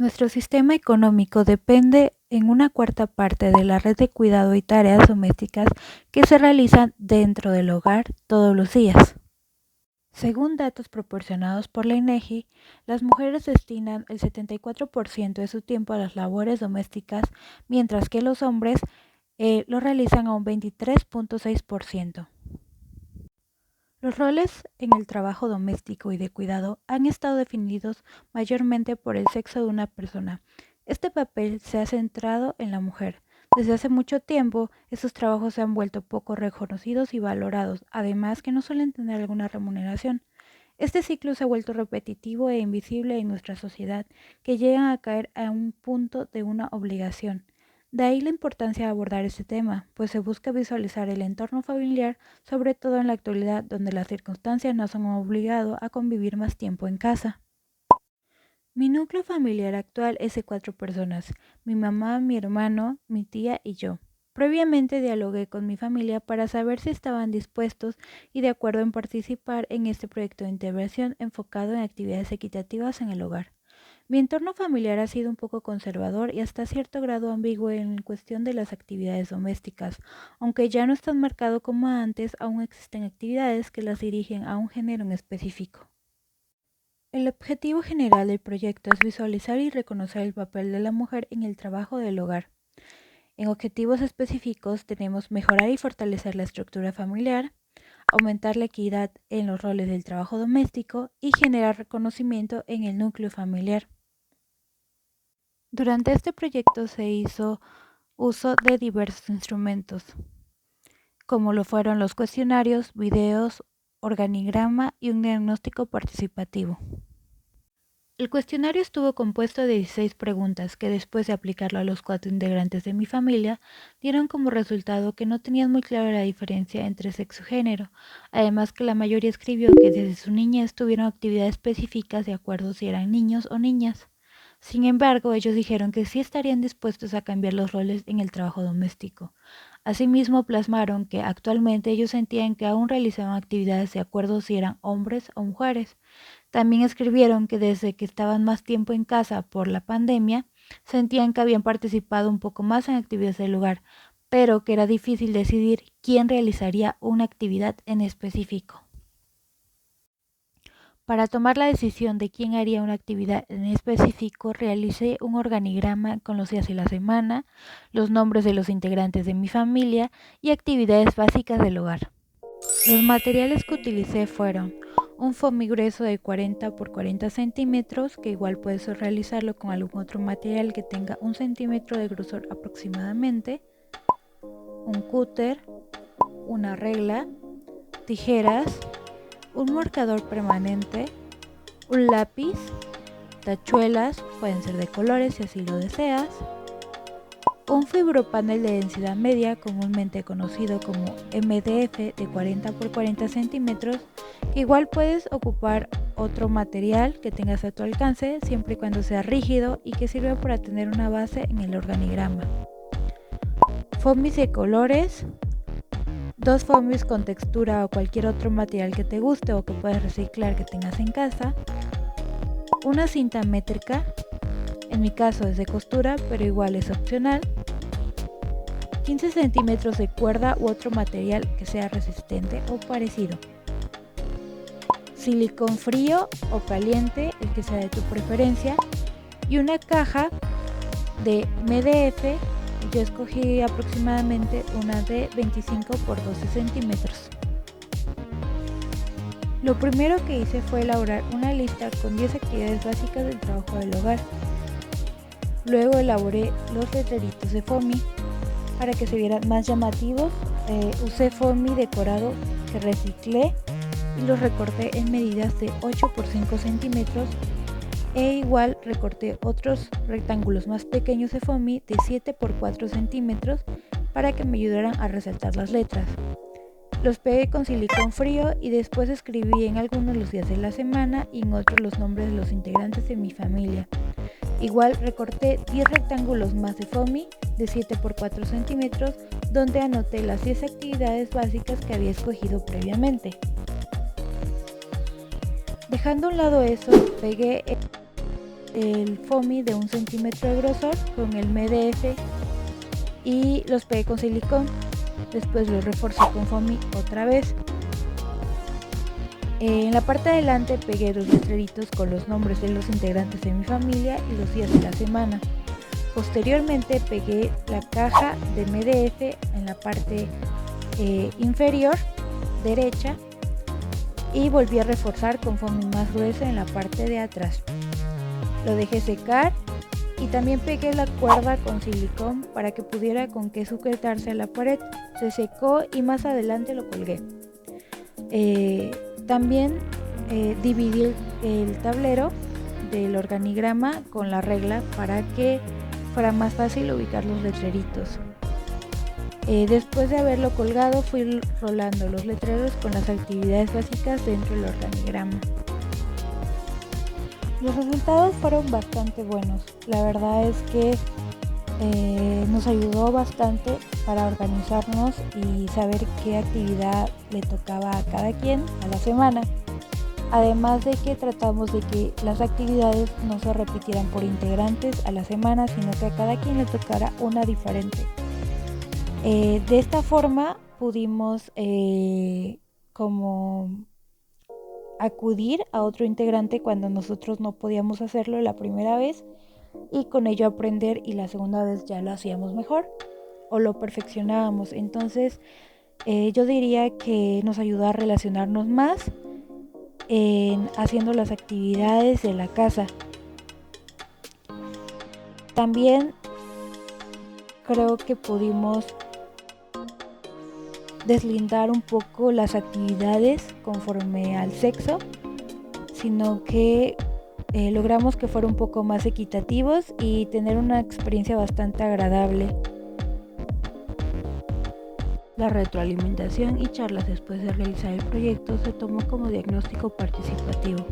Nuestro sistema económico depende en una cuarta parte de la red de cuidado y tareas domésticas que se realizan dentro del hogar todos los días. Según datos proporcionados por la INEGI, las mujeres destinan el 74% de su tiempo a las labores domésticas, mientras que los hombres lo realizan a un 23.6%. Los roles en el trabajo doméstico y de cuidado han estado definidos mayormente por el sexo de una persona. Este papel se ha centrado en la mujer. Desde hace mucho tiempo, estos trabajos se han vuelto poco reconocidos y valorados, además que no suelen tener alguna remuneración. Este ciclo se ha vuelto repetitivo e invisible en nuestra sociedad, que llega a caer a un punto de una obligación. De ahí la importancia de abordar este tema, pues se busca visualizar el entorno familiar, sobre todo en la actualidad donde las circunstancias nos han obligado a convivir más tiempo en casa. Mi núcleo familiar actual es de 4 personas: mi mamá, mi hermano, mi tía y yo. Previamente dialogué con mi familia para saber si estaban dispuestos y de acuerdo en participar en este proyecto de integración enfocado en actividades equitativas en el hogar. Mi entorno familiar ha sido un poco conservador y hasta cierto grado ambiguo en cuestión de las actividades domésticas. Aunque ya no es tan marcado como antes, aún existen actividades que las dirigen a un género en específico. El objetivo general del proyecto es visualizar y reconocer el papel de la mujer en el trabajo del hogar. En objetivos específicos tenemos mejorar y fortalecer la estructura familiar, aumentar la equidad en los roles del trabajo doméstico y generar reconocimiento en el núcleo familiar. Durante este proyecto se hizo uso de diversos instrumentos, como lo fueron los cuestionarios, videos, organigrama y un diagnóstico participativo. El cuestionario estuvo compuesto de 16 preguntas que, después de aplicarlo a los 4 integrantes de mi familia, dieron como resultado que no tenían muy clara la diferencia entre sexo y género, además que la mayoría escribió que desde su niñez tuvieron actividades específicas de acuerdo si eran niños o niñas. Sin embargo, ellos dijeron que sí estarían dispuestos a cambiar los roles en el trabajo doméstico. Asimismo, plasmaron que actualmente ellos sentían que aún realizaban actividades de acuerdo si eran hombres o mujeres. También escribieron que desde que estaban más tiempo en casa por la pandemia, sentían que habían participado un poco más en actividades del hogar, pero que era difícil decidir quién realizaría una actividad en específico. Para tomar la decisión de quién haría una actividad en específico, realicé un organigrama con los días de la semana, los nombres de los integrantes de mi familia y actividades básicas del hogar. Los materiales que utilicé fueron un foamy grueso de 40 por 40 centímetros, que igual puedes realizarlo con algún otro material que tenga 1 centímetro de grosor aproximadamente, un cúter, una regla, tijeras, un marcador permanente, un lápiz, tachuelas, pueden ser de colores si así lo deseas, un fibropanel de densidad media, comúnmente conocido como MDF, de 40 por 40 centímetros, que igual puedes ocupar otro material que tengas a tu alcance, siempre y cuando sea rígido y que sirva para tener una base en el organigrama. Foamies de colores, 2 foamies con textura o cualquier otro material que te guste o que puedas reciclar que tengas en casa, una cinta métrica, en mi caso es de costura, pero igual es opcional, 15 centímetros de cuerda u otro material que sea resistente o parecido, silicón frío o caliente, el que sea de tu preferencia, y una caja de MDF. Yo escogí aproximadamente una de 25 por 12 centímetros. Lo primero que hice fue elaborar una lista con 10 actividades básicas del trabajo del hogar. Luego elaboré los letreritos de foamy para que se vieran más llamativos. Usé foamy decorado que reciclé y los recorté en medidas de 8 por 5 centímetros. E igual recorté otros rectángulos más pequeños de foamy de 7 por 4 centímetros para que me ayudaran a resaltar las letras. Los pegué con silicón frío y después escribí en algunos los días de la semana y en otros los nombres de los integrantes de mi familia. Igual recorté 10 rectángulos más de foamy de 7 por 4 centímetros donde anoté las 10 actividades básicas que había escogido previamente. Dejando a un lado eso, pegué el foamy de 1 centímetro de grosor con el MDF y los pegué con silicón. Después los reforcé con foamy otra vez. En la parte de adelante pegué 2 letreritos con los nombres de los integrantes de mi familia y los días de la semana. Posteriormente pegué la caja de MDF en la parte inferior derecha y volví a reforzar con foamy más gruesa en la parte de atrás. Lo dejé secar y también pegué la cuerda con silicón para que pudiera con qué sujetarse a la pared. Se secó y más adelante lo colgué. También dividí el tablero del organigrama con la regla para que fuera más fácil ubicar los letreritos. Después de haberlo colgado, fui rolando los letreros con las actividades básicas dentro del organigrama. Los resultados fueron bastante buenos. La verdad es que nos ayudó bastante para organizarnos y saber qué actividad le tocaba a cada quien a la semana. Además de que tratamos de que las actividades no se repitieran por integrantes a la semana, sino que a cada quien le tocara una diferente. De esta forma pudimos como acudir a otro integrante cuando nosotros no podíamos hacerlo la primera vez y con ello aprender, y la segunda vez ya lo hacíamos mejor o lo perfeccionábamos. Entonces yo diría que nos ayudó a relacionarnos más haciendo las actividades de la casa. También creo que pudimos deslindar un poco las actividades conforme al sexo, sino que logramos que fuera un poco más equitativos y tener una experiencia bastante agradable. La retroalimentación y charlas después de realizar el proyecto se tomó como diagnóstico participativo.